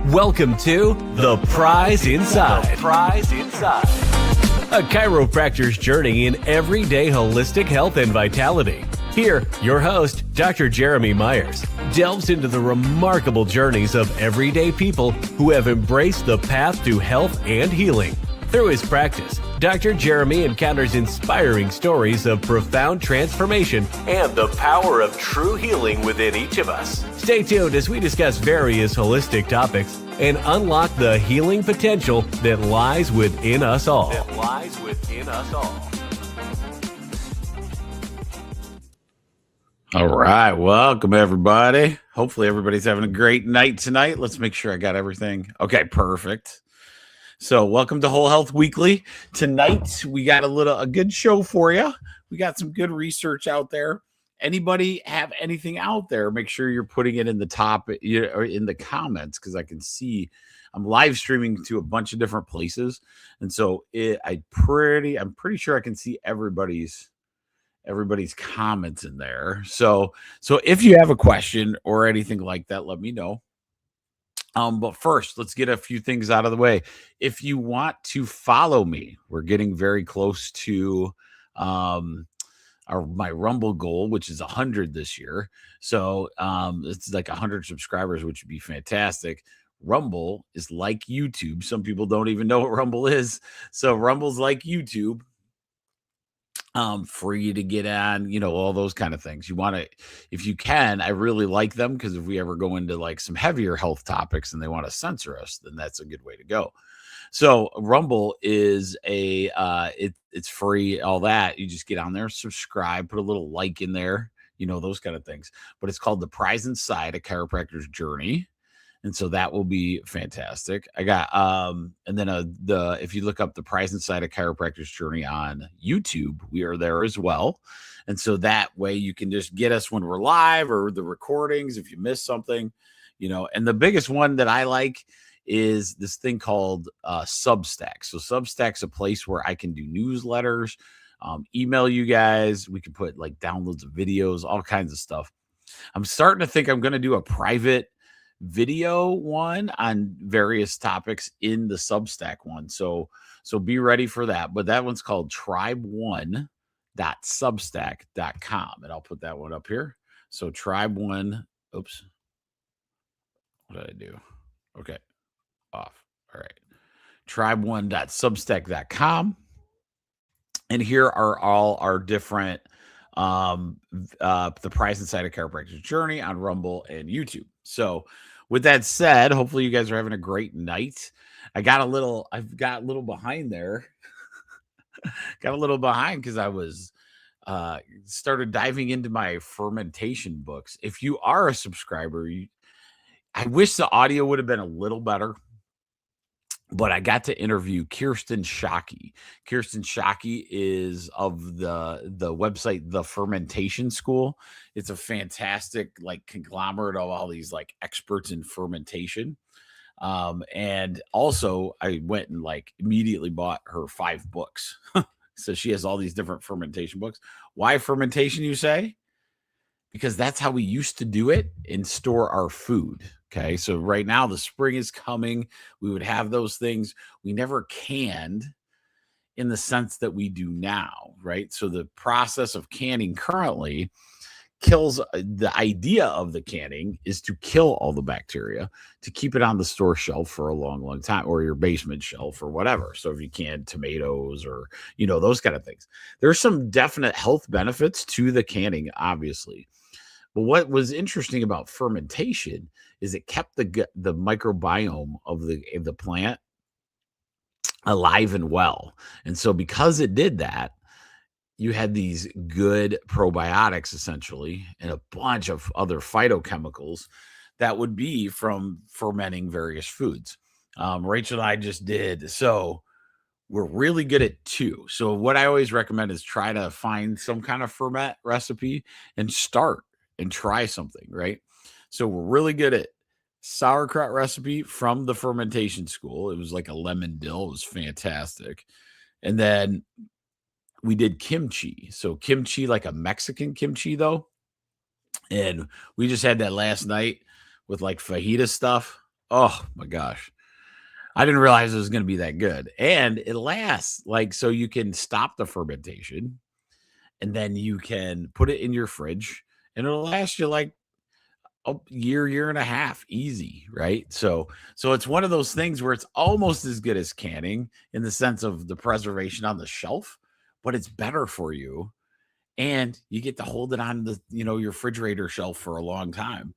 Welcome to The Prize Inside. The Prize Inside. A chiropractor's journey in everyday holistic health and vitality. Here, your host, Dr. Jeromy Myers, delves into the remarkable journeys of everyday people who have embraced the path to health and healing. Through his practice, Dr. Jeromy encounters inspiring stories of profound transformation and the power of true healing within each of us. Stay tuned as we discuss various holistic topics and unlock the healing potential that lies within us all. All right. Welcome, everybody. Hopefully everybody's having a great night tonight. Let's make sure I got everything. Okay, perfect. So welcome to Whole Health Weekly. Tonight, we got a good show for you. We got some good research out there. Anybody have anything out there? Make sure you're putting it in the top or in the comments, because I can see I'm live streaming to a bunch of different places. And so I'm pretty sure I can see everybody's comments in there. So if you have a question or anything like that, let me know. But first, let's get a few things out of the way. If you want to follow me, we're getting very close to my Rumble goal, which is 100 this year. So it's like 100 subscribers, which would be fantastic. Rumble is like YouTube. Some people don't even know what Rumble is. So Rumble's like YouTube. Free to get on, all those kind of things. You want to, if you can, I really like them, because if we ever go into like some heavier health topics and they want to censor us, then that's a good way to go. So Rumble is it's free, all that. You just get on there, subscribe, put a little like in there, those kind of things. But it's called The Prize Inside, a chiropractor's journey. And so that will be fantastic. I got, and then if you look up The Prize Inside a Chiropractor's Journey on YouTube, we are there as well. And so that way you can just get us when we're live, or the recordings if you miss something, and the biggest one that I like is this thing called Substack. So Substack's a place where I can do newsletters, email you guys. We can put like downloads of videos, all kinds of stuff. I'm starting to think I'm going to do a private video one on various topics in the Substack one. So be ready for that. But that one's called tribe1.substack.com. And I'll put that one up here. So tribe1, oops. What did I do? Okay. Off. All right. tribe1.substack.com. And here are all our different The Prize Inside a Chiropractor's Journey on Rumble and YouTube. So with that said, hopefully you guys are having a great night. I've got a little behind there. Got a little behind because I was started diving into my fermentation books. If you are a subscriber, I wish the audio would have been a little better, but I got to interview Kirsten Shockey. Kirsten Shockey is of the website, The Fermentation School. It's a fantastic like conglomerate of all these like experts in fermentation. And also I went and like immediately bought her 5 books. So she has all these different fermentation books. Why fermentation, you say? Because that's how we used to do it and store our food. Okay. So right now the spring is coming. We would have those things. We never canned in the sense that we do now. Right. So the process of canning currently kills, the idea of the canning is to kill all the bacteria, to keep it on the store shelf for a long, long time, or your basement shelf or whatever. So if you can tomatoes or, those kind of things, there's some definite health benefits to the canning, obviously. But what was interesting about fermentation is it kept the microbiome of the plant alive and well. And so because it did that, you had these good probiotics essentially and a bunch of other phytochemicals that would be from fermenting various foods. Rachel and I just did. So we're really good at two. So what I always recommend is try to find some kind of ferment recipe and start and try something, right? So we're really good at sauerkraut recipe from the fermentation school. It was like a lemon dill. It was fantastic. And then we did kimchi. So kimchi, like a Mexican kimchi though. And we just had that last night with like fajita stuff. Oh my gosh. I didn't realize it was going to be that good. And it lasts like, so you can stop the fermentation and then you can put it in your fridge and it'll last you like a year and a half easy, right? So it's one of those things where it's almost as good as canning in the sense of the preservation on the shelf, but it's better for you and you get to hold it on the, your refrigerator shelf for a long time.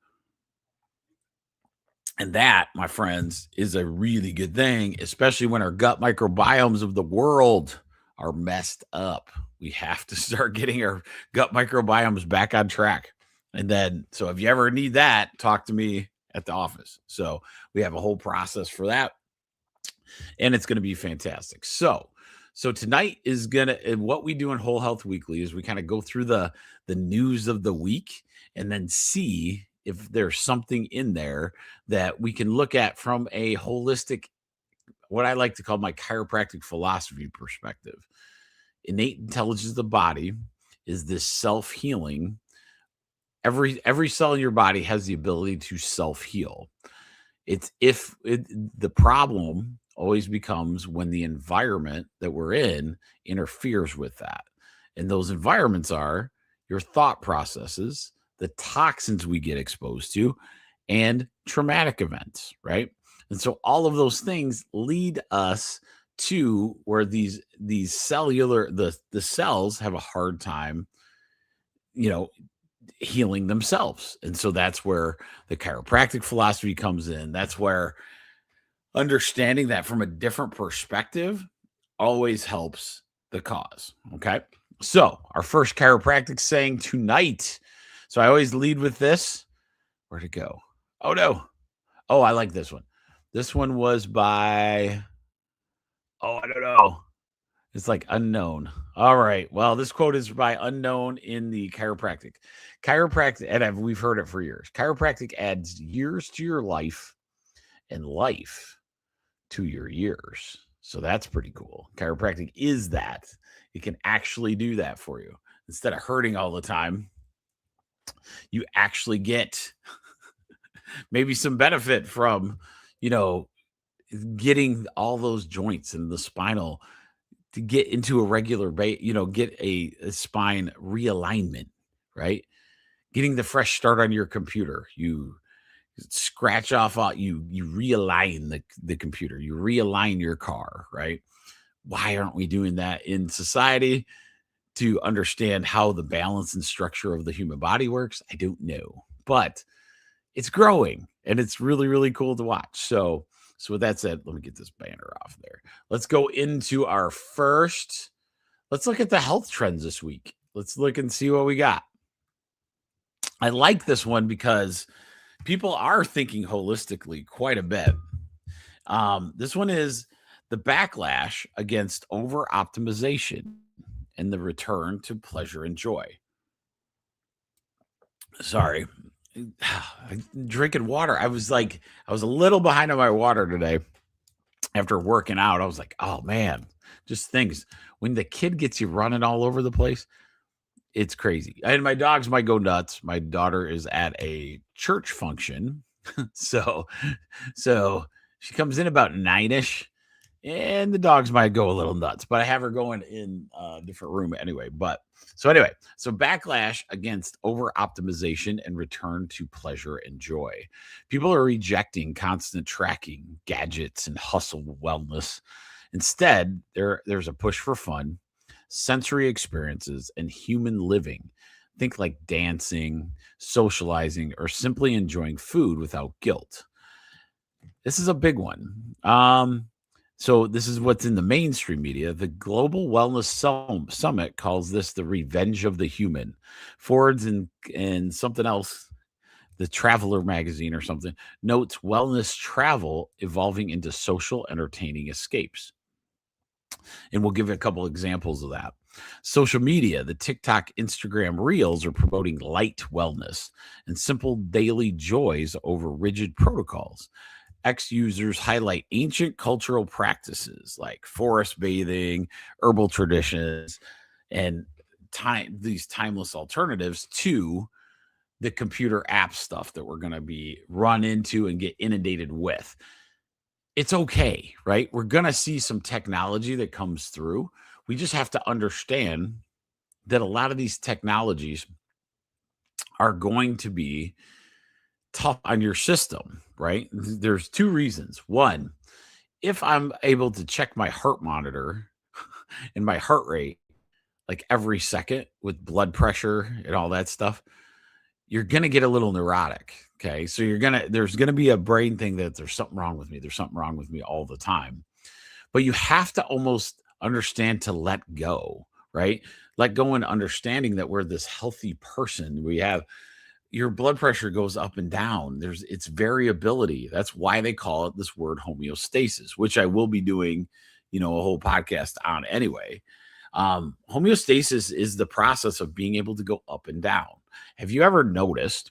And that, my friends, is a really good thing, especially when our gut microbiomes of the world are messed up. We have to start getting our gut microbiomes back on track. And then, so if you ever need that, talk to me at the office. So we have a whole process for that. And it's going to be fantastic. So tonight is what we do in Whole Health Weekly is we kind of go through the news of the week and then see if there's something in there that we can look at from a holistic, what I like to call my chiropractic philosophy perspective. Innate intelligence of the body is this self-healing. Every cell in your body has the ability to self-heal. The problem always becomes when the environment that we're in interferes with that. And those environments are your thought processes, the toxins we get exposed to, and traumatic events, right? And so all of those things lead us to where these cellular, the cells have a hard time, healing themselves. And so that's where the chiropractic philosophy comes in. That's where understanding that from a different perspective always helps the cause. Okay. So our first chiropractic saying tonight. So I always lead with this. Where'd it go? Oh no. Oh, I like this one. This one was by, I don't know. It's like unknown. All right. Well, this quote is by unknown in the chiropractic. Chiropractic, and we've heard it for years. Chiropractic adds years to your life and life to your years. So that's pretty cool. Chiropractic is that. It can actually do that for you. Instead of hurting all the time, you actually get maybe some benefit from, getting all those joints and the spinal to get into a regular get a spine realignment, right? Getting the fresh start on your computer. You scratch off you realign the computer, you realign your car, right? Why aren't we doing that in society? To understand how the balance and structure of the human body works, I don't know, but it's growing and it's really, really cool to watch. So with that said, let me get this banner off there. Let's go into our first. Let's look at the health trends this week. Let's look and see what we got. I like this one because people are thinking holistically quite a bit. This one is the backlash against over-optimization and the return to pleasure and joy. Sorry. Drinking water. I was a little behind on my water today after working out. I was like, oh man, just things. When the kid gets you running all over the place, it's crazy. And my dogs might go nuts. My daughter is at a church function. so she comes in about 9ish and the dogs might go a little nuts, but I have her going in a different room anyway. So backlash against over optimization and return to pleasure and joy. People are rejecting constant tracking, gadgets, and hustle wellness. Instead, there's a push for fun, sensory experiences, and human living. Think like dancing, socializing, or simply enjoying food without guilt. This is a big one. So this is what's in the mainstream media. The Global Wellness Summit calls this the revenge of the human. Ford's and something else, the Traveler magazine or something, notes wellness travel evolving into social entertaining escapes. And we'll give a couple examples of that. Social media, the TikTok, Instagram reels are promoting light wellness and simple daily joys over rigid protocols. X users highlight ancient cultural practices like forest bathing, herbal traditions, and these timeless alternatives to the computer app stuff that we're going to be run into and get inundated with. It's okay, right? We're going to see some technology that comes through. We just have to understand that a lot of these technologies are going to be tough on your system, right? There's two reasons. One, if I'm able to check my heart monitor and my heart rate like every second with blood pressure and all that stuff, you're going to get a little neurotic. Okay. So there's going to be a brain thing that there's something wrong with me. There's something wrong with me all the time. But you have to almost understand to let go, right? Let go and understanding that we're this healthy person. We have your blood pressure goes up and down. It's variability. That's why they call it this word homeostasis, which I will be doing, a whole podcast on anyway. Homeostasis is the process of being able to go up and down. Have you ever noticed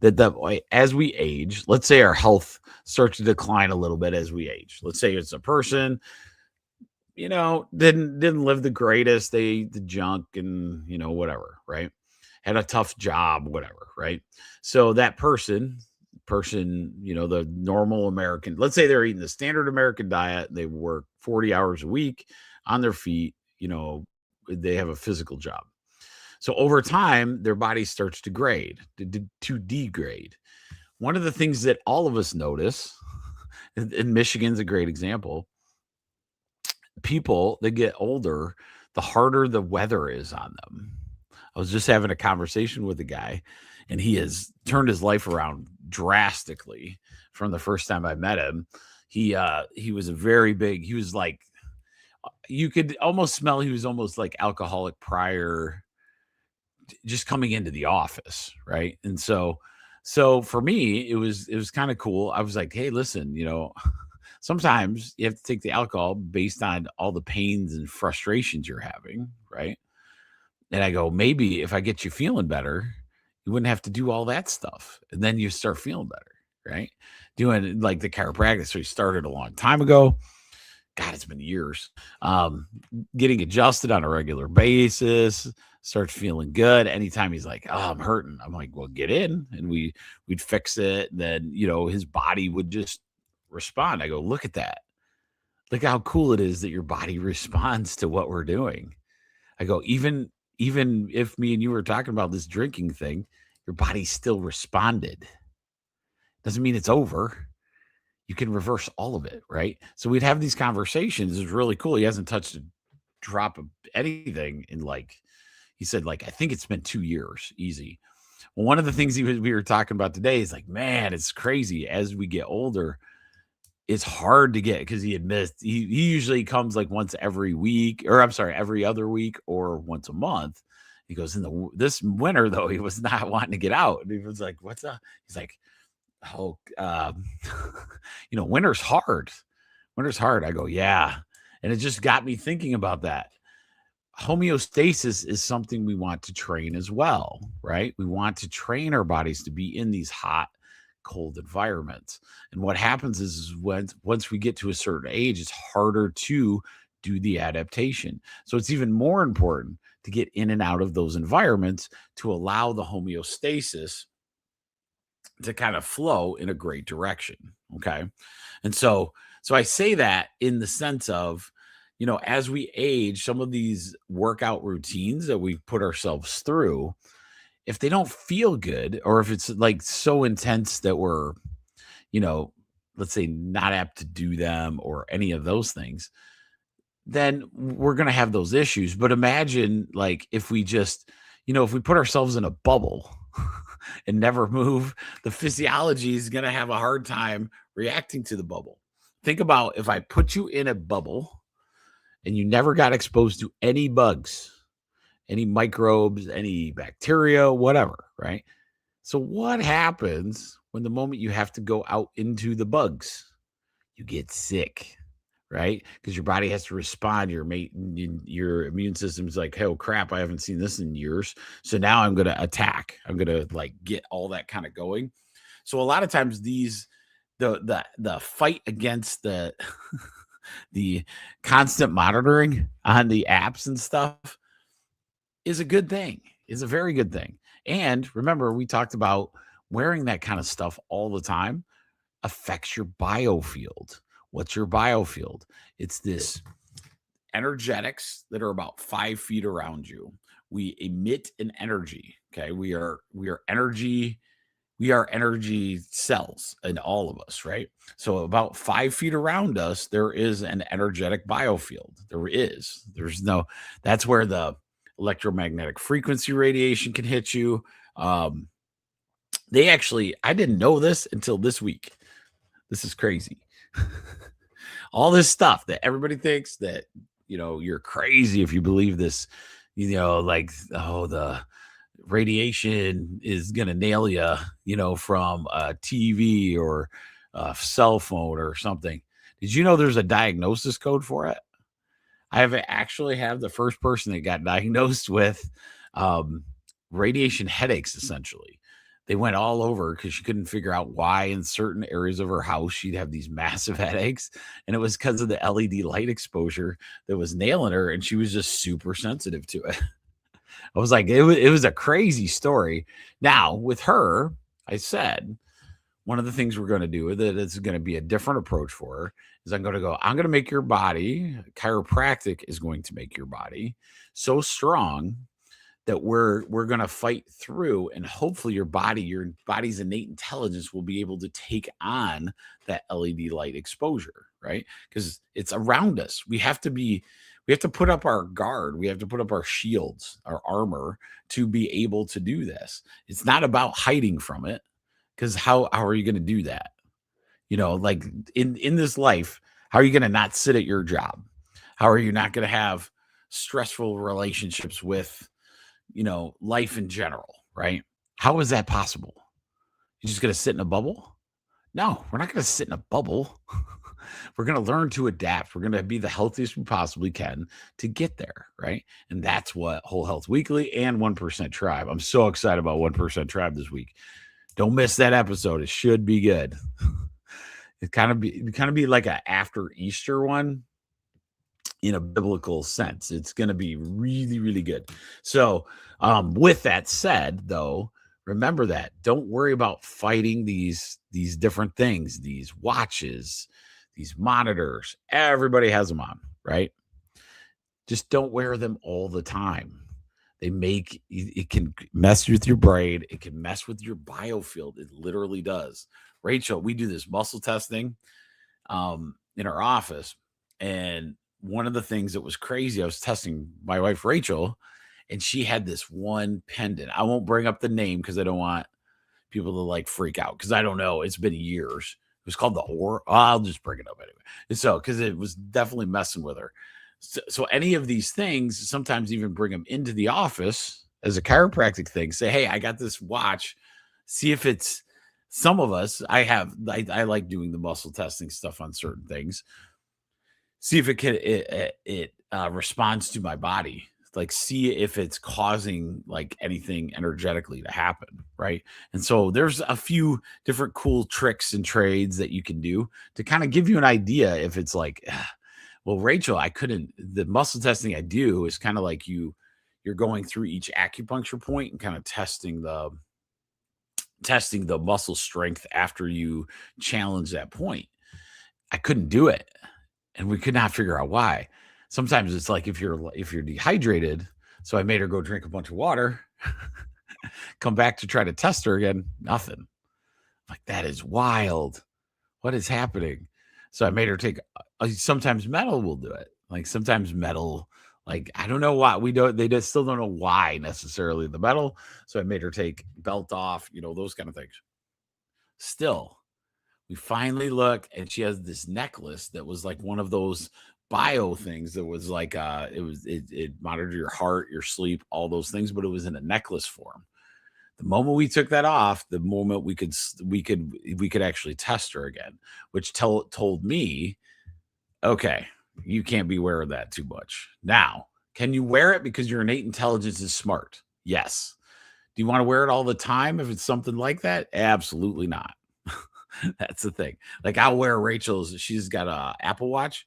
that as we age, let's say our health starts to decline a little bit as we age. Let's say it's a person, didn't live the greatest. They ate the junk and, whatever, right? Had a tough job, whatever, right? So that person, the normal American, let's say they're eating the standard American diet. They work 40 hours a week on their feet, they have a physical job. So over time, their body starts to degrade. One of the things that all of us notice, and Michigan's a great example, people that get older, the harder the weather is on them. I was just having a conversation with a guy, and he has turned his life around drastically from the first time I met him. He was he was like, you could almost smell he was almost like alcoholic prior just coming into the office, right? And so for me, it was kind of cool. I was like, hey, listen, sometimes you have to take the alcohol based on all the pains and frustrations you're having, right? And I go, maybe if I get you feeling better, you wouldn't have to do all that stuff. And then you start feeling better, right? Doing like the chiropractic. So he started a long time ago. God, it's been years. Getting adjusted on a regular basis, starts feeling good. Anytime he's like, oh, I'm hurting. I'm like, well, get in. And we'd fix it. Then, his body would just respond. I go, look at that. Look how cool it is that your body responds to what we're doing. I go, even if me and you were talking about this drinking thing, your body still responded. Doesn't mean it's over. You can reverse all of it, right? So we'd have these conversations. It's really cool. He hasn't touched a drop of anything in he said, I think it's been 2 years, easy. Well, one of the things we were talking about today is man, it's crazy. As we get older, it's hard to get, because he usually comes once every week, or I'm sorry, every other week or once a month. He goes, this winter though, he was not wanting to get out. And he was like, what's up? He's like, oh, winter's hard. Winter's hard. I go, yeah. And it just got me thinking about that. Homeostasis is something we want to train as well, right? We want to train our bodies to be in these hot, cold environments. And what happens is once we get to a certain age, it's harder to do the adaptation. So it's even more important to get in and out of those environments to allow the homeostasis to kind of flow in a great direction. Okay. And so I say that in the sense of, as we age, some of these workout routines that we've put ourselves through, if they don't feel good, or if it's so intense that we're, let's say not apt to do them or any of those things, then we're going to have those issues. But imagine if we just, if we put ourselves in a bubble and never move, the physiology is going to have a hard time reacting to the bubble. Think about if I put you in a bubble and you never got exposed to any bugs, any microbes, any bacteria, whatever, right? So what happens when the moment you have to go out into the bugs? You get sick, right? Because your body has to respond. Your immune system's like, oh crap, I haven't seen this in years. So now I'm going to attack. I'm going to like get all that kind of going. So a lot of times the fight against the the constant monitoring on the apps and stuff is a good thing. Is a very good thing. And remember, we talked about wearing that kind of stuff all the time affects your biofield. What's your biofield? It's this energetics that are about 5 feet around you. We emit an energy. Okay. We are energy. We are energy cells in all of us, right? So about 5 feet around us, there is an energetic biofield. That's where the electromagnetic frequency radiation can hit you. I didn't know this until this week. This is crazy. All this stuff that everybody thinks that, you're crazy if you believe this, like, oh, the radiation is going to nail you, from a TV or a cell phone or something. Did you know there's a diagnosis code for it? I actually have the first person that got diagnosed with radiation headaches, essentially. They went all over because she couldn't figure out why in certain areas of her house she'd have these massive headaches. And it was because of the LED light exposure that was nailing her. And she was just super sensitive to it. I was like, it was a crazy story. Now, with her, I said, one of the things we're going to do with it is going to be a different approach for her. Is I'm going to make your body, chiropractic is going to make your body so strong that we're going to fight through, and hopefully your body's innate intelligence will be able to take on that LED light exposure, right? Because it's around us. We have to put up our guard. We have to put up our shields, our armor to be able to do this. It's not about hiding from it, because how are you going to do that? Like in this life, how are you going to not sit at your job? How are you not going to have stressful relationships with, life in general, right? How is that possible? You're just going to sit in a bubble? No, we're not going to sit in a bubble. We're going to learn to adapt. We're going to be the healthiest we possibly can to get there, right? And that's what Whole Health Weekly and 1% Tribe. I'm so excited about 1% Tribe this week. Don't miss that episode. It should be good. It kind of be like a after Easter one in a biblical sense. It's going to be really, really good. So with that said, though, remember that. Don't worry about fighting these different things, these watches, these monitors. Everybody has them on, right? Just don't wear them all the time. It can mess with your brain. It can mess with your biofield. It literally does. Rachel, we do this muscle testing in our office. And one of the things that was crazy, I was testing my wife, Rachel, and she had this one pendant. I won't bring up the name because I don't want people to like freak out, because I don't know. It's been years. It was called the Or. I'll just bring it up anyway. And so, because it was definitely messing with her. So any of these things, sometimes even bring them into the office as a chiropractic thing. Say, hey, I got this watch. See if it's some of us. I like doing the muscle testing stuff on certain things. See if it responds to my body. Like, see if it's causing like anything energetically to happen, right? And so there's a few different cool tricks and trades that you can do to kind of give you an idea if it's like, well, Rachel, the muscle testing I do is kind of like you're going through each acupuncture point and kind of testing the muscle strength after you challenge that point. I couldn't do it, and we could not figure out why. Sometimes it's like if you're dehydrated, so I made her go drink a bunch of water, come back to try to test her again, nothing. Like, that is wild. What is happening? So I made her take, sometimes metal will do it. Like sometimes metal, like, I don't know why they just still don't know why necessarily the metal. So I made her take belt off, those kind of things. Still, We finally look, and she has this necklace that was like one of those bio things that was like it monitored your heart, your sleep, all those things, but it was in a necklace form. The moment we took that off, the moment we could actually test her again, which told me, okay, you can't be wearing that too much. Now, can you wear it because your innate intelligence is smart? Yes. Do you want to wear it all the time if it's something like that? Absolutely not. That's the thing. Like, I'll wear Rachel's, she's got a Apple Watch,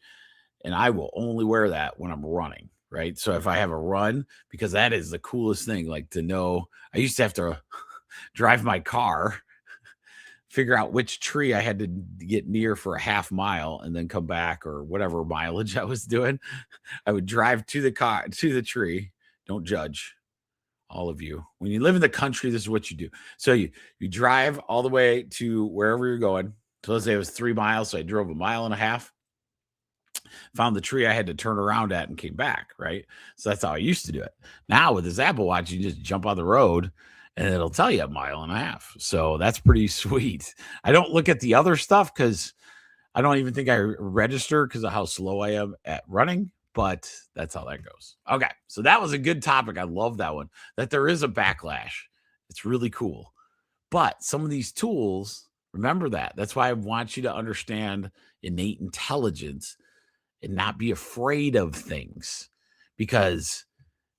and I will only wear that when I'm running, right? So if I have a run, because that is the coolest thing, like, to know. I used to have to drive my car, figure out which tree I had to get near for a half mile, and then come back, or whatever mileage I was doing. I would drive to the tree. Don't judge, all of you. When you live in the country, this is what you do. So you drive all the way to wherever you're going. So let's say it was 3 miles. So I drove 1.5 miles, found the tree I had to turn around at, and came back, right? So that's how I used to do it. Now with this Apple Watch, you just jump on the road and it'll tell you 1.5 miles. So that's pretty sweet. I don't look at the other stuff because I don't even think I register because of how slow I am at running. But that's how that goes. Okay, so that was a good topic. I love that one, that there is a backlash. It's really cool. But some of these tools, remember that. That's why I want you to understand innate intelligence and not be afraid of things, because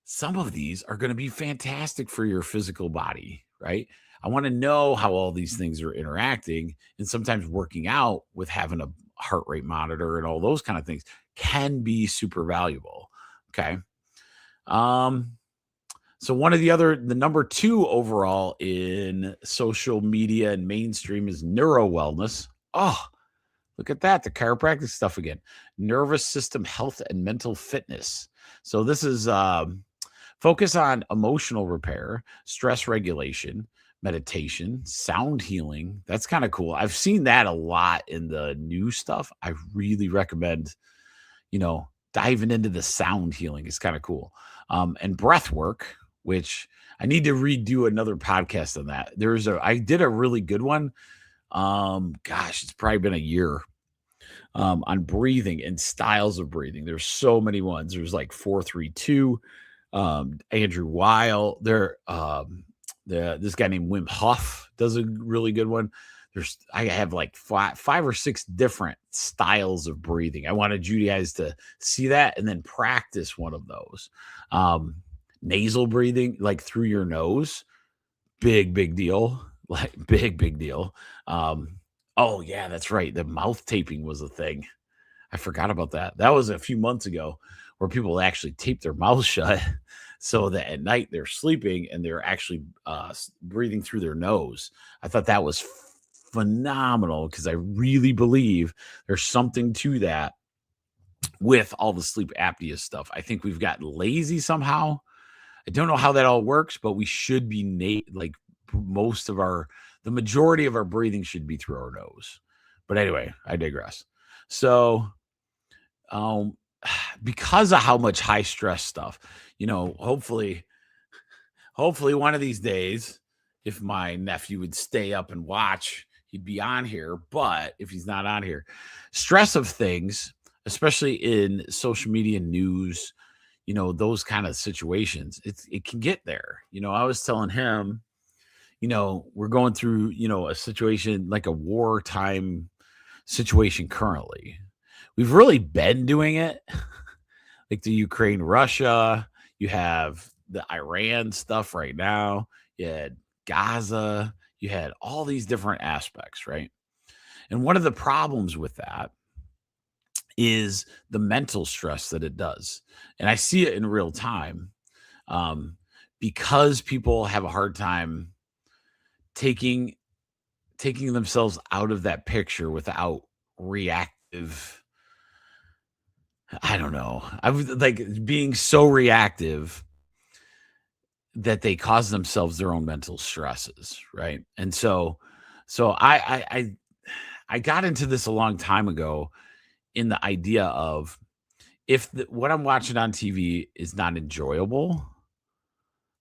some of these are going to be fantastic for your physical body, right? I want to know how all these things are interacting, and sometimes working out with having a heart rate monitor and all those kind of things can be super valuable. Okay. So the number 2 overall in social media and mainstream is neuro wellness. Oh, look at that. The chiropractic stuff again. Nervous system health and mental fitness. So this is focus on emotional repair, stress regulation, meditation, sound healing. That's kind of cool. I've seen that a lot in the new stuff. I really recommend, diving into the sound healing. Is kind of cool. And breath work, which I need to redo another podcast on that. I did a really good one. It's probably been a year, on breathing and styles of breathing. There's so many ones. There's like 4-3-2, Andrew Weil. This guy named Wim Hof does a really good one. I have like 5 or 6 different styles of breathing. I wanted you guys to see that and then practice one of those. Nasal breathing, like through your nose, big deal. Like big deal. Oh yeah, that's right. The mouth taping was a thing. I forgot about that. That was a few months ago, where people actually tape their mouth shut so that at night they're sleeping and they're actually breathing through their nose. I thought that was phenomenal, because I really believe there's something to that with all the sleep apnea stuff. I think we've gotten lazy somehow. I don't know how that all works, but we should be the majority of our breathing should be through our nose. But anyway, I digress. So because of how much high stress stuff, hopefully one of these days, if my nephew would stay up and watch, he'd be on here. But if he's not on here, stress of things, especially in social media news, those kind of situations, it can get there. I was telling him, we're going through, a situation like a wartime situation currently. We've really been doing it. Like the Ukraine, Russia, you have the Iran stuff right now. You had Gaza, you had all these different aspects, right? And one of the problems with that is the mental stress that it does. And I see it in real time, because people have a hard time taking themselves out of that picture without reactive. I don't know. I was like being so reactive that they cause themselves their own mental stresses, right? And so I got into this a long time ago, in the idea of, if what I'm watching on TV is not enjoyable,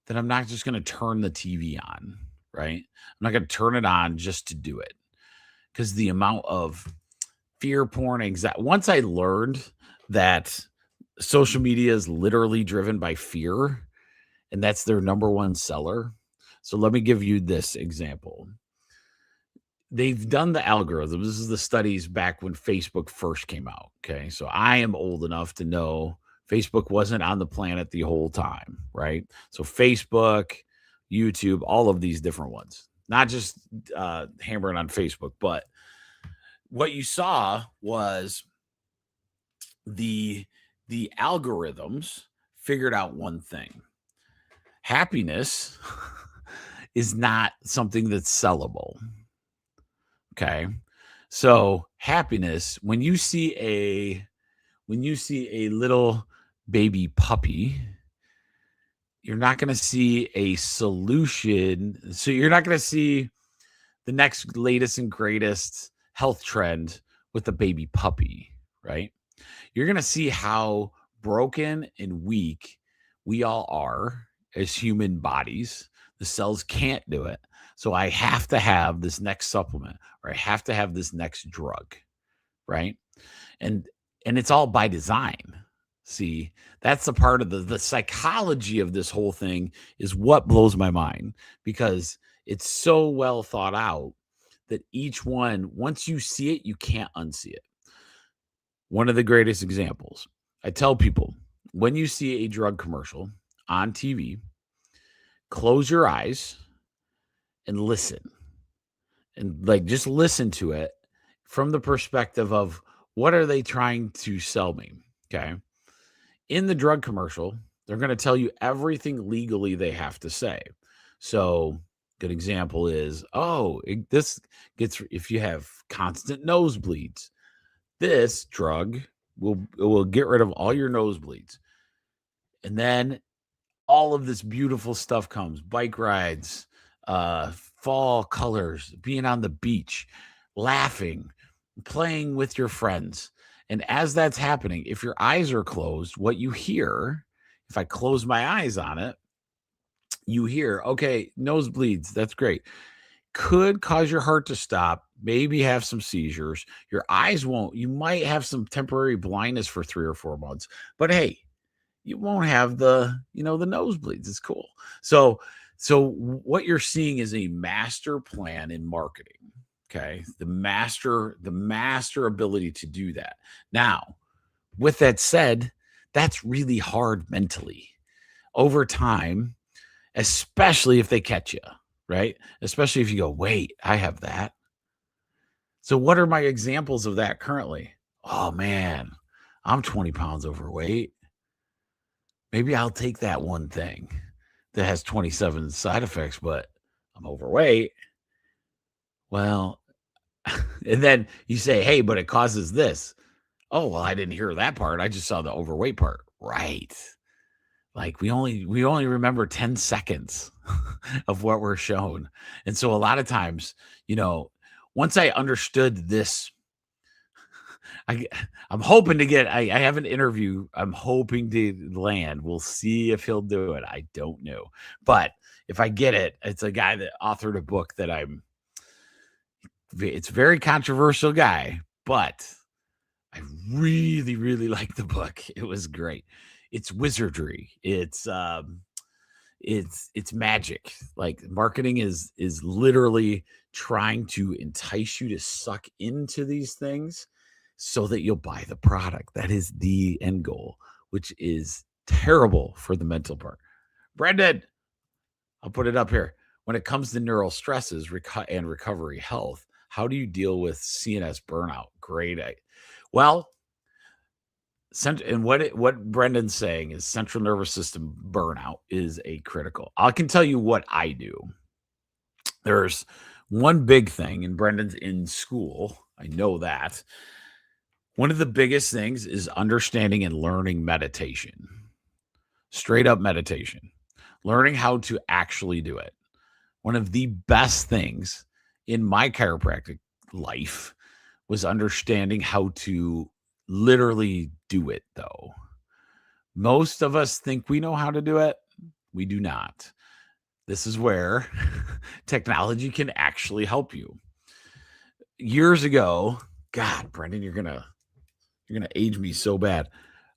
then I'm not just going to turn the TV on, right? I'm not going to turn it on just to do it, because the amount of fear porn, anxiety. Once I learned that social media is literally driven by fear, and that's their number one seller. So let me give you this example. They've done the algorithms. This is the studies back when Facebook first came out. Okay. So I am old enough to know Facebook wasn't on the planet the whole time, right? So Facebook, YouTube, all of these different ones, not just hammering on Facebook, but what you saw was the algorithms figured out one thing. Happiness is not something that's sellable. Okay. So happiness, when you see a little baby puppy, you're not going to see a solution. So you're not going to see the next latest and greatest health trend with the baby puppy, right? You're going to see how broken and weak we all are as human bodies. The cells can't do it. So I have to have this next supplement, or I have to have this next drug, right? And it's all by design. See, that's the part of the psychology of this whole thing is what blows my mind, because it's so well thought out that each one, once you see it, you can't unsee it. One of the greatest examples, I tell people, when you see a drug commercial on TV, close your eyes and listen. And like, just listen to it from the perspective of what are they trying to sell me? Okay. In the drug commercial, they're going to tell you everything legally they have to say. So good example is, this gets, if you have constant nosebleeds, this drug will get rid of all your nosebleeds. And then all of this beautiful stuff comes, bike rides, fall colors, being on the beach, laughing, playing with your friends. And as that's happening, if your eyes are closed, what you hear, if I close my eyes on it, you hear, okay, nosebleeds, that's great. Could cause your heart to stop, maybe have some seizures. Your eyes won't. You might have some temporary blindness for 3 or 4 months, but hey, you won't have the nosebleeds. It's cool. So what you're seeing is a master plan in marketing. Okay. The master ability to do that. Now, with that said, that's really hard mentally over time, especially if they catch you, right? Especially if you go, wait, I have that. So what are my examples of that currently? Oh man, I'm 20 pounds overweight. Maybe I'll take that one thing that has 27 side effects, but I'm overweight. Well, and then you say, hey, but it causes this. Oh, well, I didn't hear that part. I just saw the overweight part. Right. Like we only remember 10 seconds of what we're shown. And so a lot of times, once I understood this, I'm hoping to get, I have an interview I'm hoping to land. We'll see if he'll do it. I don't know. But if I get it, it's a guy that authored a book that it's a very controversial guy, but I really, really like the book. It was great. It's wizardry. It's magic. Like marketing is literally trying to entice you to suck into these things so that you'll buy the product. That is the end goal, which is terrible for the mental part. Brendan, I'll put it up here. When it comes to neural stresses and recovery health, how do you deal with CNS burnout? Great. Well, and what Brendan's saying is central nervous system burnout is a critical. I can tell you what I do. There's one big thing, and Brendan's in school. I know that. One of the biggest things is understanding and learning meditation. Straight up meditation. Learning how to actually do it. One of the best things in my chiropractic life was understanding how to literally do it, though. Most of us think we know how to do it. We do not. This is where technology can actually help you. years ago, God, Brendan, you're gonna age me so bad.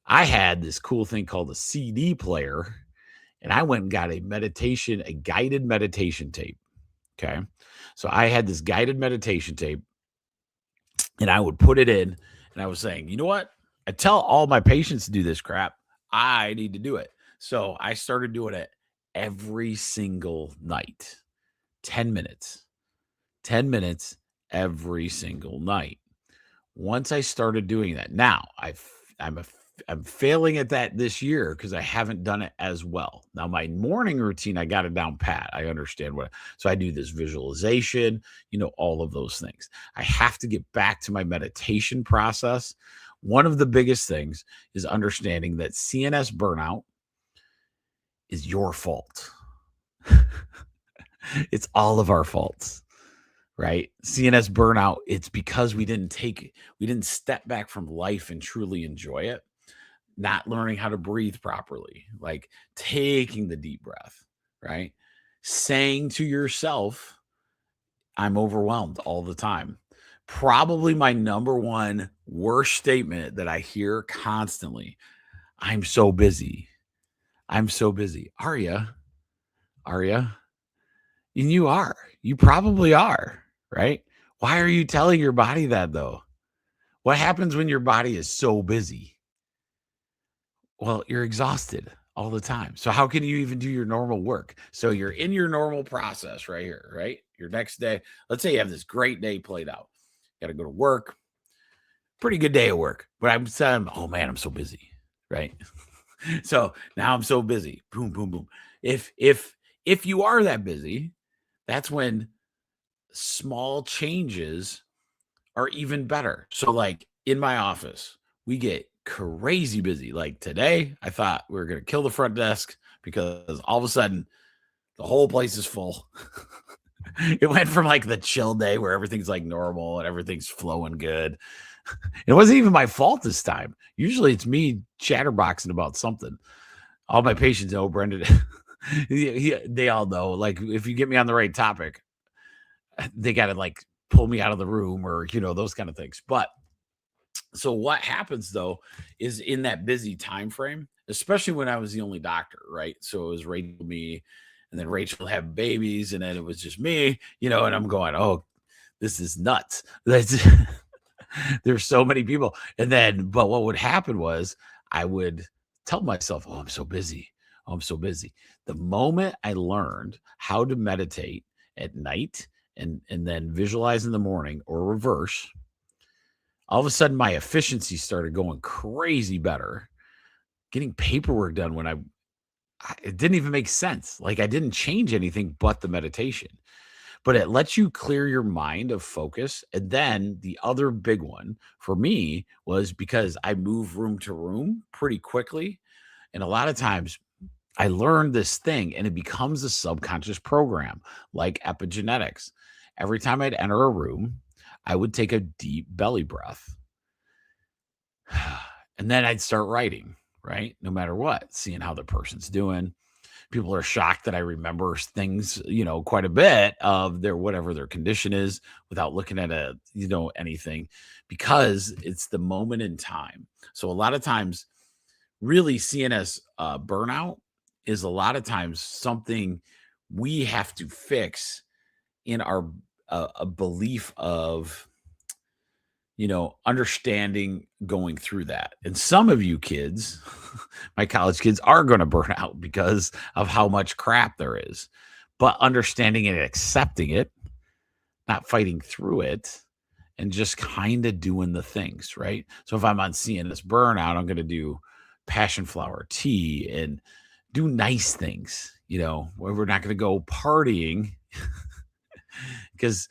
I had this cool thing called a CD player, and I went and got a guided meditation tape. Okay. So I had this guided meditation tape, and I would put it in, and I was saying, you know what? I tell all my patients to do this crap. I need to do it. So I started doing it every single night, 10 minutes, 10 minutes every single night. Once I started doing that, now I'm failing at that this year because I haven't done it as well. Now my morning routine, I got it down pat. I understand so I do this visualization, all of those things. I have to get back to my meditation process. One of the biggest things is understanding that CNS burnout is your fault. It's all of our faults. Right? CNS burnout, it's because we didn't step back from life and truly enjoy it. Not learning how to breathe properly, like taking the deep breath, right? Saying to yourself, I'm overwhelmed all the time. Probably my number one worst statement that I hear constantly. I'm so busy. I'm so busy. Are you? Are you? And you are. You probably are, right? Why are you telling your body that though? What happens when your body is so busy? Well, you're exhausted all the time. So how can you even do your normal work? So you're in your normal process right here, right? Your next day, let's say you have this great day played out. Got to go to work. Pretty good day at work. But I'm saying, oh man, I'm so busy, right? So now I'm so busy. Boom, boom, boom. If you are that busy, that's when small changes are even better. So like in my office, we get crazy busy. Like today, I thought we were going to kill the front desk because all of a sudden the whole place is full. It went from like the chill day where everything's like normal and everything's flowing good. It wasn't even my fault this time. Usually it's me chatterboxing about something. All my patients know, Brendan, they all know, like if you get me on the right topic, they got to like pull me out of the room or, those kind of things. But so what happens though is in that busy time frame, especially when I was the only doctor, right? So it was Rachel, me, and then Rachel had babies, and then it was just me, and I'm going, oh, this is nuts. There's so many people. And then, but what would happen was I would tell myself, oh, I'm so busy. Oh, I'm so busy. The moment I learned how to meditate at night and then visualize in the morning or reverse, all of a sudden my efficiency started going crazy better. Getting paperwork done when it didn't even make sense. Like I didn't change anything but the meditation. But it lets you clear your mind of focus. And then the other big one for me was because I move room to room pretty quickly. And a lot of times I learned this thing and it becomes a subconscious program like epigenetics. Every time I'd enter a room, I would take a deep belly breath. And then I'd start writing, right? No matter what, seeing how the person's doing. People are shocked that I remember things, quite a bit of whatever their condition is without looking at anything, because it's the moment in time. So a lot of times, really CNS burnout is a lot of times something we have to fix in our a belief of, understanding going through that. And some of you kids, my college kids, are going to burn out because of how much crap there is. But understanding and accepting it, not fighting through it, and just kind of doing the things, right? So if I'm on CNS burnout, I'm going to do passion flower tea and do nice things, where we're not going to go partying because,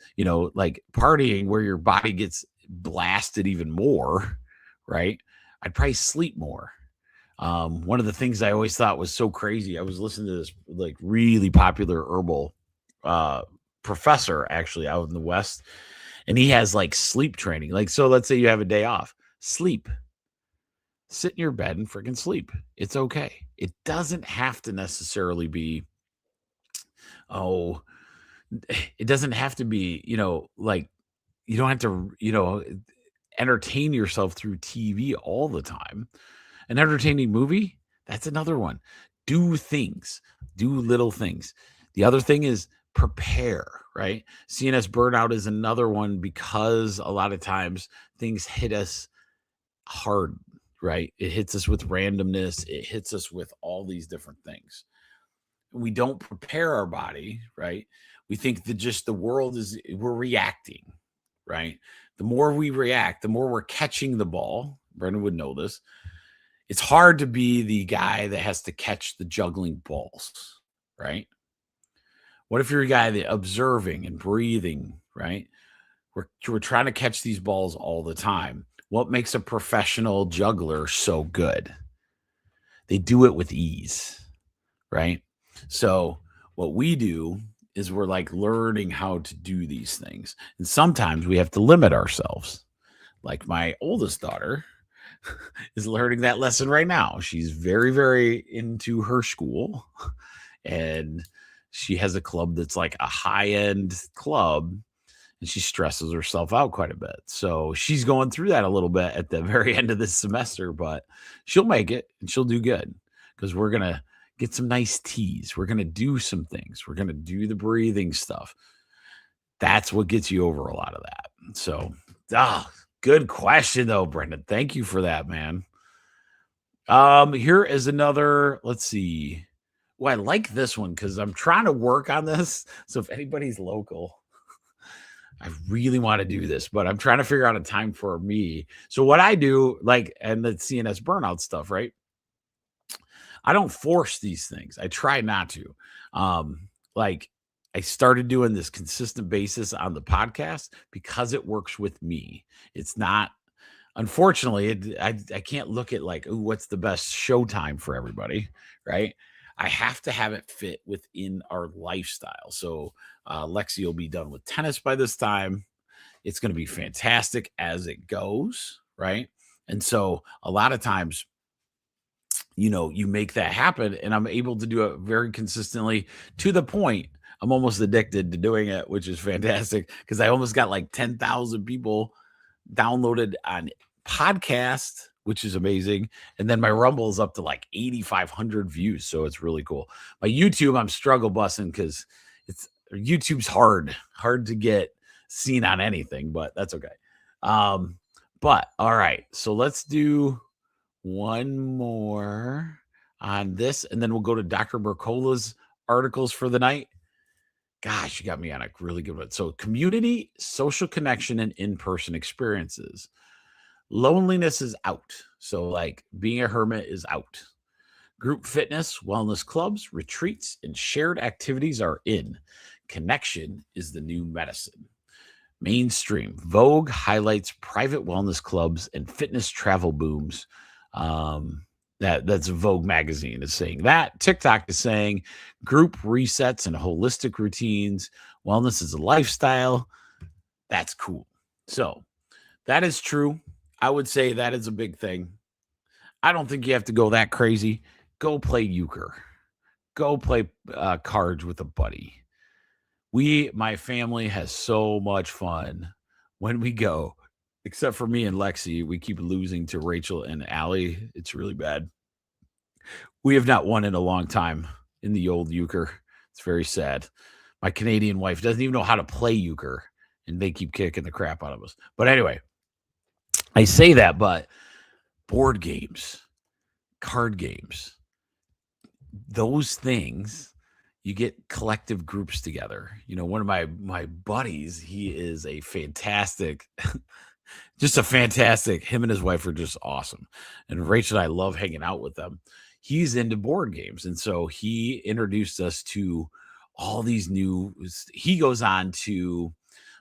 like partying where your body gets blasted even more, right? I'd probably sleep more. One of the things I always thought was so crazy, I was listening to this like really popular herbal professor actually out in the West, and he has like sleep training. Like, so let's say you have a day off, sit in your bed and freaking sleep. It's okay. It doesn't have to necessarily be, it doesn't have to be, like, you don't have to, entertain yourself through TV all the time. An entertaining movie, that's another one. Do things, do little things. The other thing is prepare, right? CNS burnout is another one because a lot of times things hit us hard, right? It hits us with randomness, it hits us with all these different things. We don't prepare our body, right? We think that just the world we're reacting, right? The more we react, the more we're catching the ball. Brendan would know this. It's hard to be the guy that has to catch the juggling balls, right? What if you're a guy that observing and breathing, right? We're trying to catch these balls all the time. What makes a professional juggler so good? They do it with ease, right? So what we do is we're like learning how to do these things. And sometimes we have to limit ourselves. Like my oldest daughter is learning that lesson right now. She's very, very into her school, and she has a club that's like a high-end club, and she stresses herself out quite a bit. So she's going through that a little bit at the very end of this semester, but she'll make it and she'll do good because we're going to get some nice teas. We're going to do some things. We're going to do the breathing stuff. That's what gets you over a lot of that. So, good question though, Brendan. Thank you for that, man. Here is another, let's see. Well, I like this one because I'm trying to work on this. So if anybody's local, I really want to do this, but I'm trying to figure out a time for me. So what I do, like, and the CNS burnout stuff, right? I don't force these things. I try not to. Like I started doing this consistent basis on the podcast because it works with me. It's not, unfortunately, I can't look at like, ooh, what's the best show time for everybody, right? I have to have it fit within our lifestyle. So Lexi will be done with tennis by this time. It's going to be fantastic as it goes, right? And so a lot of times, you make that happen, and I'm able to do it very consistently to the point I'm almost addicted to doing it, which is fantastic because I almost got like 10,000 people downloaded on podcast, which is amazing. And then my Rumble is up to like 8,500 views. So it's really cool. My YouTube, I'm struggle bussing because YouTube's hard to get seen on anything, but that's okay. But all right, so let's do one more on this, and then we'll go to Dr. Mercola's articles for the night. Gosh, you got me on a really good one. So community, social connection, and in-person experiences. Loneliness is out. So like being a hermit is out. Group fitness, wellness clubs, retreats, and shared activities are in. Connection is the new medicine. Mainstream. Vogue highlights private wellness clubs and fitness travel booms. That's Vogue magazine is saying that. TikTok is saying group resets and holistic routines. Wellness is a lifestyle. That's cool. So that is true. I would say that is a big thing. I don't think you have to go that crazy. Go play euchre. Go play cards with a buddy. My family has so much fun when we go. Except for me and Lexi, we keep losing to Rachel and Allie. It's really bad. We have not won in a long time in the old euchre. It's very sad. My Canadian wife doesn't even know how to play euchre, and they keep kicking the crap out of us. But anyway, I say that, but board games, card games, those things, you get collective groups together. One of my buddies, he is a fantastic just a fantastic, him and his wife are just awesome. And Rachel and I love hanging out with them. He's into board games. And so he introduced us to all these he goes on to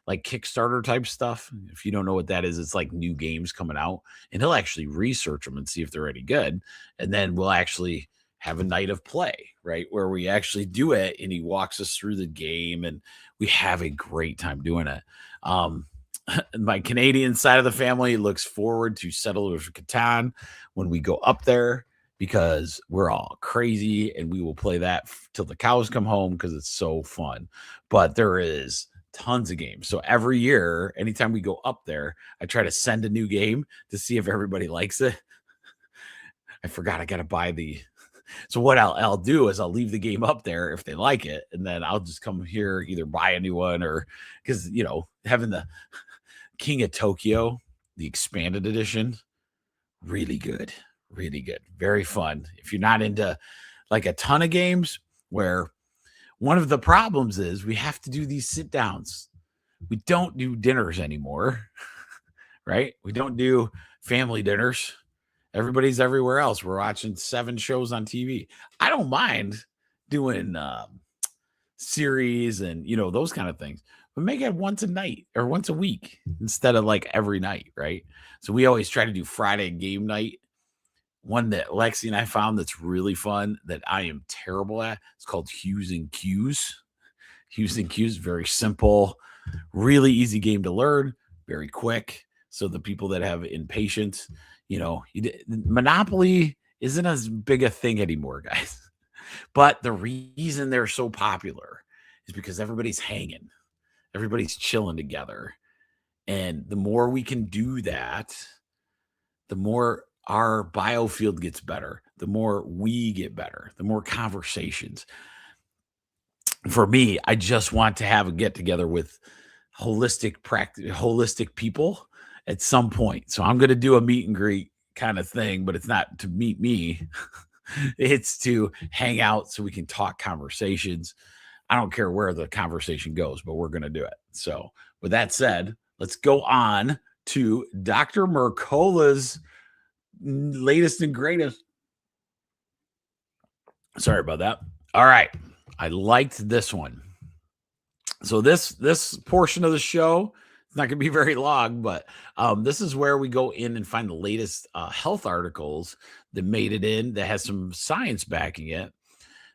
like Kickstarter type stuff. If you don't know what that is, it's like new games coming out, and he'll actually research them and see if they're any good. And then we'll actually have a night of play, right? Where we actually do it, and he walks us through the game, and we have a great time doing it. My Canadian side of the family looks forward to Settlers of Catan when we go up there because we're all crazy, and we will play that till the cows come home because it's so fun. But there is tons of games. So every year, anytime we go up there, I try to send a new game to see if everybody likes it. I forgot I got to buy the. So what I'll do is I'll leave the game up there if they like it, and then I'll just come here, either buy a new one, or because having the King of Tokyo, the expanded edition, really good, very fun. If you're not into like a ton of games, where one of the problems is we have to do these sit downs. We don't do dinners anymore, right? We don't do family dinners. Everybody's everywhere else. We're watching 7 shows on TV. I don't mind doing series and those kind of things, but make it once a night or once a week instead of like every night, right? So we always try to do Friday game night. One that Lexi and I found that's really fun that I am terrible at. It's called Hughes and Cues. Hughes and Cues, very simple, really easy game to learn, very quick. So the people that have impatience, Monopoly isn't as big a thing anymore, guys. But the reason they're so popular is because everybody's hanging, everybody's chilling together. And the more we can do that, the more our biofield gets better, the more we get better, the more conversations. For me, I just want to have a get together with holistic people at some point. So I'm going to do a meet and greet kind of thing, but it's not to meet me. It's to hang out so we can talk conversations. I don't care where the conversation goes, but we're going to do it. So with that said, let's go on to Dr. Mercola's latest and greatest. Sorry about that. All right. I liked this one. So this portion of the show, it's not going to be very long, but this is where we go in and find the latest health articles that made it in that has some science backing it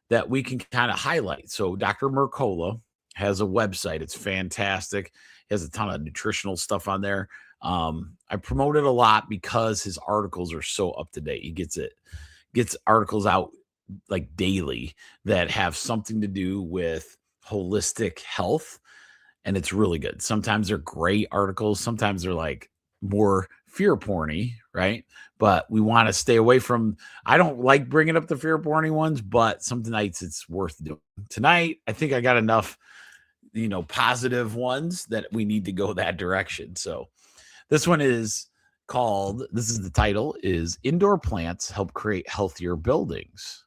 that we can kind of highlight. So Dr. Mercola has a website. It's fantastic. He has a ton of nutritional stuff on there. I promote it a lot because his articles are so up to date. He gets articles out like daily that have something to do with holistic health, and it's really good. Sometimes they're great articles, sometimes they're like more fear porny, right? But we want to stay away from. I don't like bringing up the fear porny ones, but some nights it's worth doing. Tonight I think I got enough positive ones that we need to go that direction. So this one is called, this is the title, is Indoor Plants Help Create Healthier Buildings.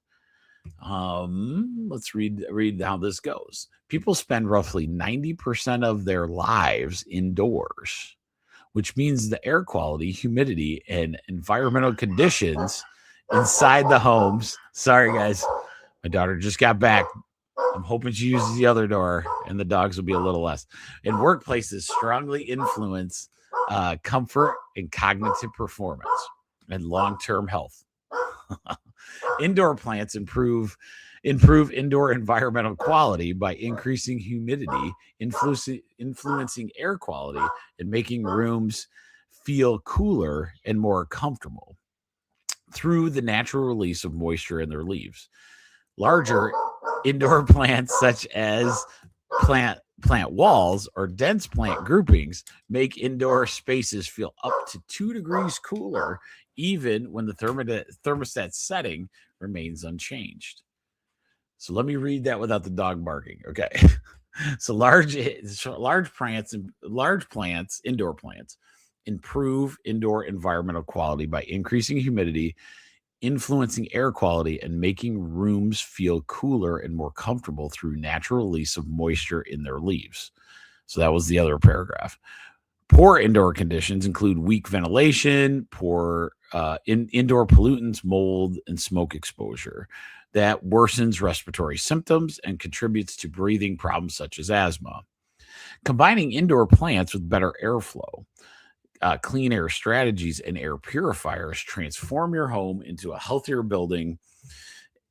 Let's read how this goes. People spend roughly 90% of their lives indoors, which means the air quality, humidity, and environmental conditions inside the homes. Sorry, guys. My daughter just got back. I'm hoping she uses the other door and the dogs will be a little less. In workplaces, strongly influence comfort and cognitive performance and long-term health. Indoor plants improve indoor environmental quality by increasing humidity, influencing air quality, and making rooms feel cooler and more comfortable through the natural release of moisture in their leaves. Larger indoor plants, such as plant walls or dense plant groupings, make indoor spaces feel up to 2 degrees cooler, even when the thermostat setting remains unchanged. So let me read that without the dog barking. Okay. So large plants, indoor plants, improve indoor environmental quality by increasing humidity, influencing air quality, and making rooms feel cooler and more comfortable through natural release of moisture in their leaves. So that was the other paragraph. Poor indoor conditions include weak ventilation, poor indoor pollutants, mold, and smoke exposure that worsens respiratory symptoms and contributes to breathing problems such as asthma. Combining indoor plants with better airflow, clean air strategies, and air purifiers transform your home into a healthier building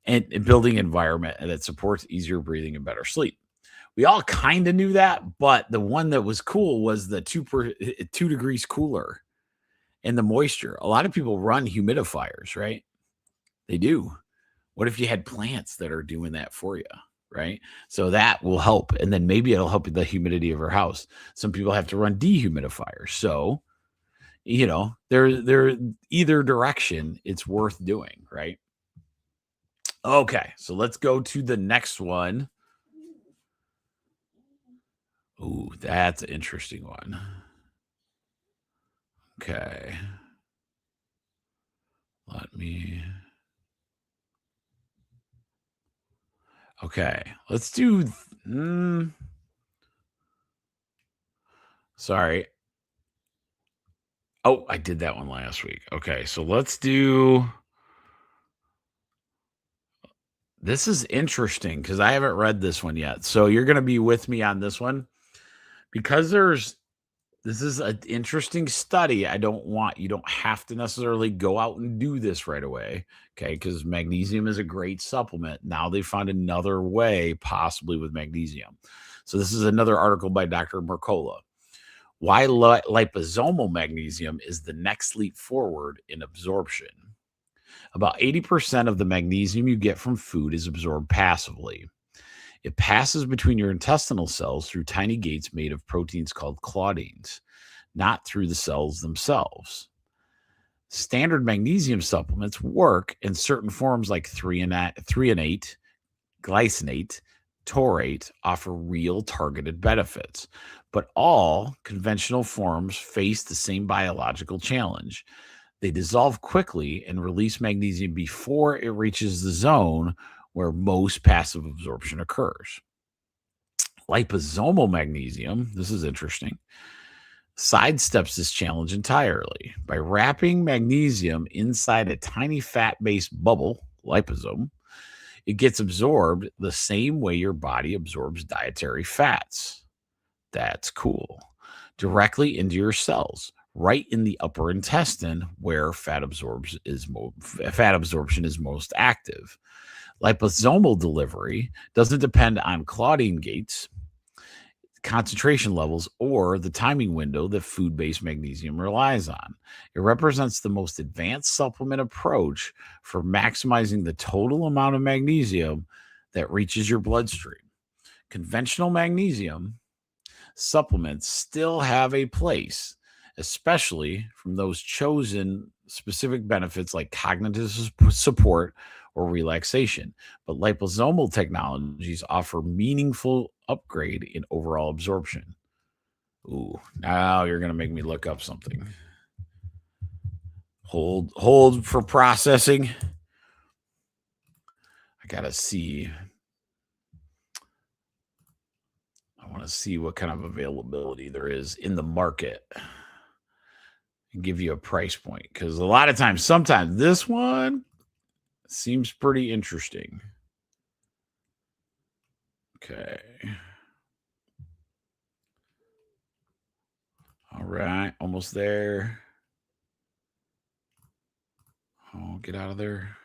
and building environment that supports easier breathing and better sleep. We all kind of knew that, but the one that was cool was the 2 degrees cooler and the moisture. A lot of people run humidifiers, right? They do. What if you had plants that are doing that for you, right? So that will help. And then maybe it'll help the humidity of your house. Some people have to run dehumidifiers. So, there either direction, it's worth doing, right? Okay, so let's go to the next one. Ooh, that's an interesting one. Okay. Okay, let's do. Sorry. Oh, I did that one last week. Okay, so let's do. This is interesting because I haven't read this one yet. So you're going to be with me on this one because this is an interesting study. You don't have to necessarily go out and do this right away. Okay. Because magnesium is a great supplement. Now they found another way, possibly with magnesium. So this is another article by Dr. Mercola. Why liposomal magnesium is the next leap forward in absorption. About 80% of the magnesium you get from food is absorbed passively. It passes between your intestinal cells through tiny gates made of proteins called claudins, not through the cells themselves. Standard magnesium supplements work in certain forms like threonate, glycinate, taurate offer real targeted benefits, but all conventional forms face the same biological challenge. They dissolve quickly and release magnesium before it reaches the zone where most passive absorption occurs. Liposomal magnesium, this is interesting, sidesteps this challenge entirely by wrapping magnesium inside a tiny fat-based bubble, liposome. It gets absorbed the same way your body absorbs dietary fats. That's cool. Directly into your cells, right in the upper intestine where fat absorption is most active. Liposomal delivery doesn't depend on claudine gates, concentration levels, or the timing window that food-based magnesium relies on. It represents the most advanced supplement approach for maximizing the total amount of magnesium that reaches your bloodstream. Conventional magnesium supplements still have a place, especially from those chosen specific benefits like cognitive support or relaxation. But liposomal technologies offer meaningful upgrade in overall absorption. Ooh, now you're going to make me look up something. Hold for processing. I got to see. I want to see what kind of availability there is in the market and give you a price point. Because a lot of times, sometimes this one seems pretty interesting. Okay. All right. Almost there. Oh, get out of there.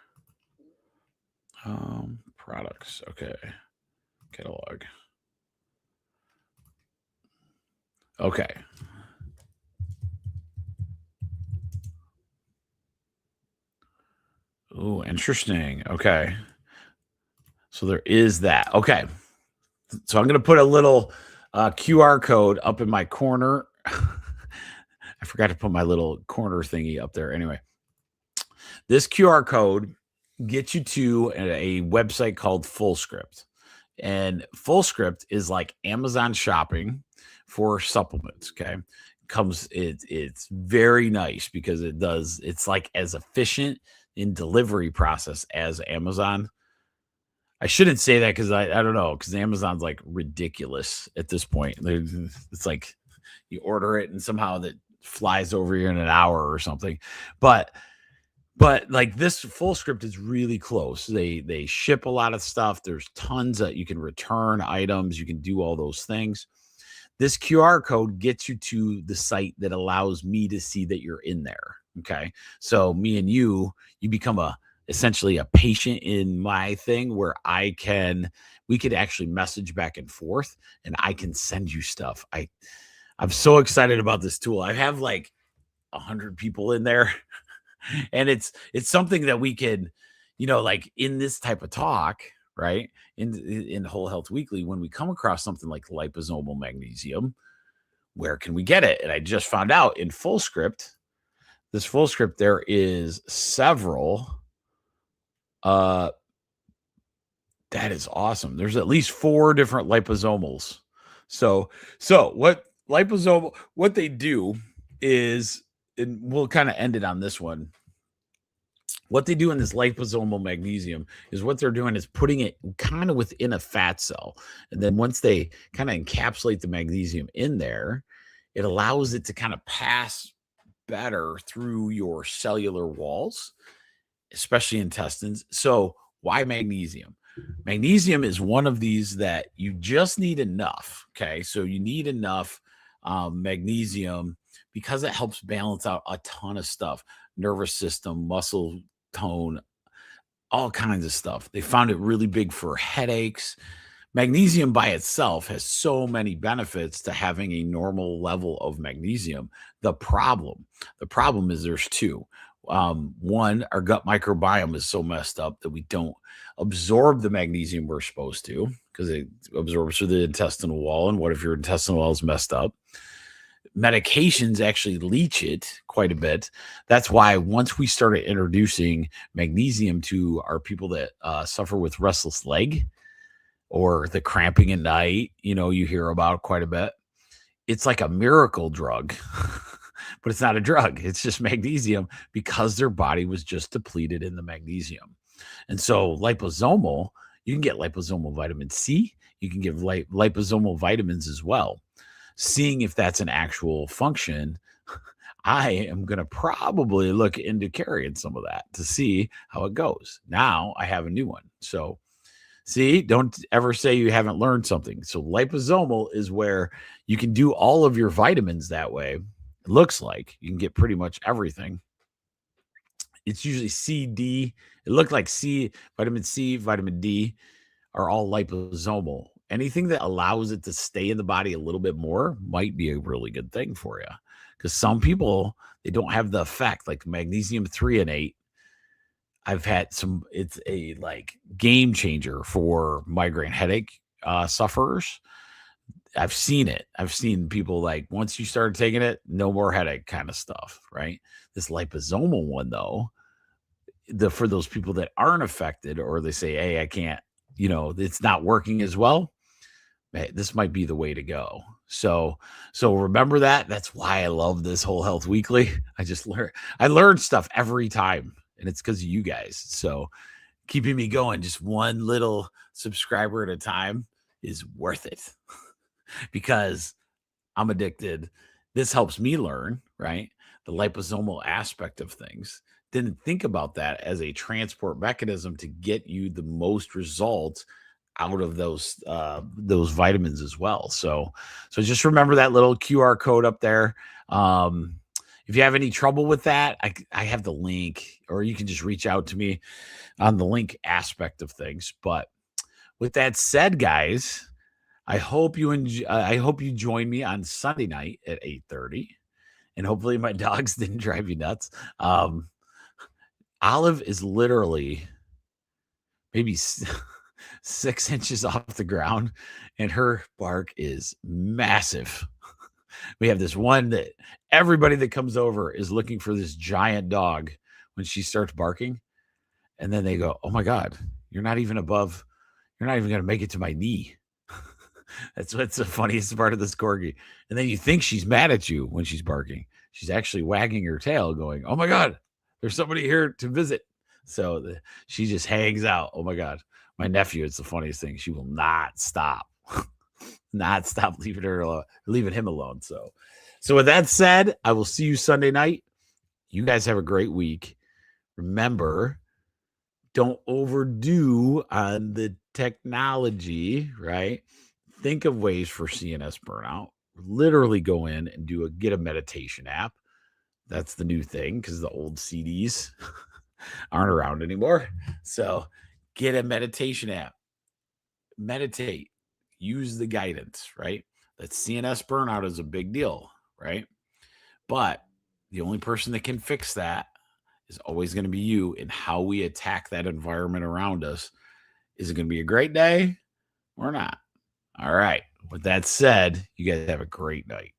Products. Okay. Catalog. Okay. Oh, interesting. Okay. So there is that. Okay. So I'm going to put a little QR code up in my corner. I forgot to put my little corner thingy up there. Anyway, this QR code gets you to a website called Fullscript. And Fullscript is like Amazon shopping for supplements. Okay. It's very nice because it's like as efficient in delivery process as Amazon. I shouldn't say that because I don't know, because Amazon's like ridiculous at this point. It's like you order it and somehow that flies over you in an hour or something. But like this Fullscript is really close. They ship a lot of stuff. There's tons that you can return items. You can do all those things. This QR code gets you to the site that allows me to see that you're in there. Okay. So me and you become essentially a patient in my thing where we could actually message back and forth and I can send you stuff. I'm so excited about this tool. I have like 100 people in there and it's something that we can, like in this type of talk, right? In Whole Health Weekly, when we come across something like liposomal magnesium, where can we get it? And I just found out in Full Script, there is several. That is awesome. There's at least 4 different liposomals. So what they do is, and we'll kind of end it on this one. What they do in this liposomal magnesium is what they're doing is putting it kind of within a fat cell. And then once they kind of encapsulate the magnesium in there, it allows it to kind of pass better through your cellular walls, especially intestines. So why magnesium? Magnesium is one of these that you just need enough. Okay. So you need enough magnesium because it helps balance out a ton of stuff, nervous system, muscle tone, all kinds of stuff. They found it really big for headaches. Magnesium by itself has so many benefits to having a normal level of magnesium. The problem is there's 2. One, our gut microbiome is so messed up that we don't absorb the magnesium we're supposed to, because it absorbs through the intestinal wall. And what if your intestinal wall is messed up? Medications actually leach it quite a bit. That's why once we started introducing magnesium to our people that suffer with restless leg or the cramping at night, you hear about quite a bit. It's like a miracle drug, but it's not a drug. It's just magnesium because their body was just depleted in the magnesium. And so liposomal, you can get liposomal vitamin C. You can give liposomal vitamins as well. Seeing if that's an actual function, I am going to probably look into carrying some of that to see how it goes. Now I have a new one. So see, don't ever say you haven't learned something. So liposomal is where you can do all of your vitamins that way. It looks like you can get pretty much everything. It's usually C, D. It looked like vitamin C, vitamin D are all liposomal. Anything that allows it to stay in the body a little bit more might be a really good thing for you. Because some people, they don't have the effect, like magnesium 3 I've had it's a like game changer for migraine headache sufferers. I've seen it. I've seen people like once you start taking it, no more headache kind of stuff, right? This liposomal one though, for those people that aren't affected, or they say, hey, I can't, it's not working as well. This might be the way to go. So remember that. That's why I love this Whole Health Weekly. I learn stuff every time, and it's because of you guys. So keeping me going, just one little subscriber at a time is worth it because I'm addicted. This helps me learn, right? The liposomal aspect of things. Didn't think about that as a transport mechanism to get you the most results out of those vitamins as well. So just remember that little QR code up there. If you have any trouble with that, I have the link, or you can just reach out to me on the link aspect of things. But with that said, guys, I hope you join me on Sunday night at 8:30, and hopefully my dogs didn't drive you nuts. Olive is literally maybe 6 inches off the ground, and her bark is massive. We have this one that everybody that comes over is looking for this giant dog when she starts barking. And then they go, oh my God, you're not even going to make it to my knee. That's what's the funniest part of this corgi. And then you think she's mad at you when she's barking. She's actually wagging her tail going, oh my God, there's somebody here to visit. So she just hangs out. Oh my God. My nephew, it's the funniest thing. She will not stop, leaving him alone. So with that said, I will see you Sunday night. You guys have a great week. Remember, don't overdo on the technology, right? Think of ways for CNS burnout. Literally go in and get a meditation app. That's the new thing because the old CDs aren't around anymore. So get a meditation app. Meditate. Use the guidance, right? That CNS burnout is a big deal, right? But the only person that can fix that is always going to be you, and how we attack that environment around us Is it going to be a great day or not? All right. With that said, you guys have a great night.